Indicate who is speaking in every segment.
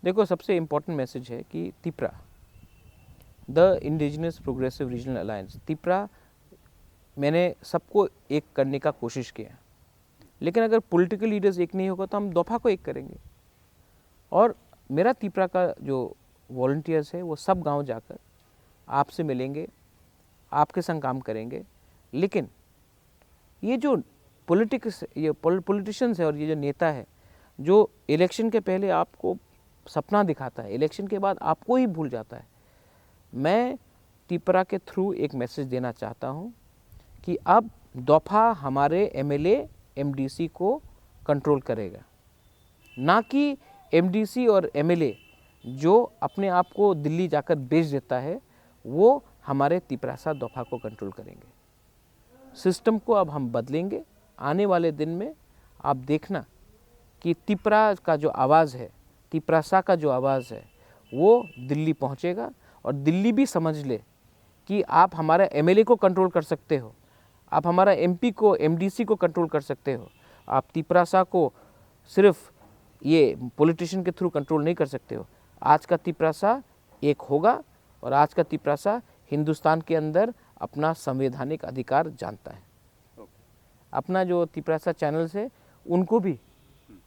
Speaker 1: देखो, सबसे important message है कि Tipra, the indigenous progressive regional alliance, Tipra, मैंने सबको एक करने का कोशिश किया, लेकिन अगर पॉलिटिकल लीडर्स एक नहीं होगा तो हम दोफा को एक करेंगे। और मेरा तिपरा का जो वॉलंटियर्स है वो सब गांव जाकर आपसे मिलेंगे, आपके संग काम करेंगे। लेकिन ये जो पॉलिटिशियंस है और ये जो नेता है जो इलेक्शन के पहले आपको सपना दिखाता है, इलेक्शन के बाद आपको ही भूल जाता है, मैं तिपरा के थ्रू एक मैसेज देना चाहता हूँ कि अब दोफा हमारे एमएलए एमडीसी को कंट्रोल करेगा, ना कि एमडीसी और एमएलए जो अपने आप को दिल्ली जाकर बेच देता है वो हमारे तिपरासा दोफा को कंट्रोल करेंगे। सिस्टम को अब हम बदलेंगे। आने वाले दिन में आप देखना कि तिपरा का जो आवाज़ है, तिपरासा का जो आवाज़ है वो दिल्ली पहुंचेगा और दिल्ली भी समझ ले कि आप हमारा एमएलए को कंट्रोल कर सकते हो, आप हमारा एमपी को, एमडीसी को कंट्रोल कर सकते हो, आप तिपरासा को सिर्फ ये पॉलिटिशियन के थ्रू कंट्रोल नहीं कर सकते हो। आज का तिपरासा एक होगा और आज का तिपरासा हिंदुस्तान के अंदर अपना संवैधानिक अधिकार जानता है। अपना जो तिपरासा चैनल्स है उनको भी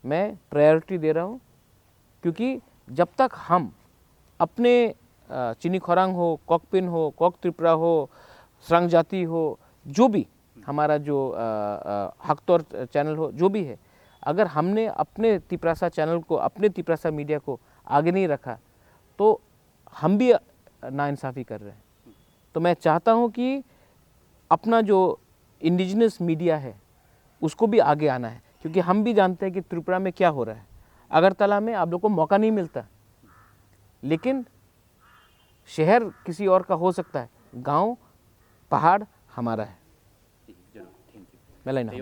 Speaker 1: मैं प्रायोरिटी दे रहा हूँ, क्योंकि जब तक हम अपने चिनी खोरांग हो, कॉकपिन हो, कॉक त्रिपुरा हो, सरंग जाति हो, जो भी हमारा जो हकतौर चैनल हो, जो भी है, अगर हमने अपने तिपरासा चैनल को, अपने तिपरासा मीडिया को आगे नहीं रखा तो हम भी नाइंसाफ़ी कर रहे हैं। तो मैं चाहता हूँ कि अपना जो इंडिजिनस मीडिया है उसको भी आगे आना है, क्योंकि हम भी जानते हैं कि त्रिपुरा में क्या हो रहा है। अगरतला में आप लोग को मौका नहीं मिलता, लेकिन शहर किसी और का हो सकता है, गांव पहाड़ हमारा है।
Speaker 2: जरूर, थैंक यू।
Speaker 1: मैं लेना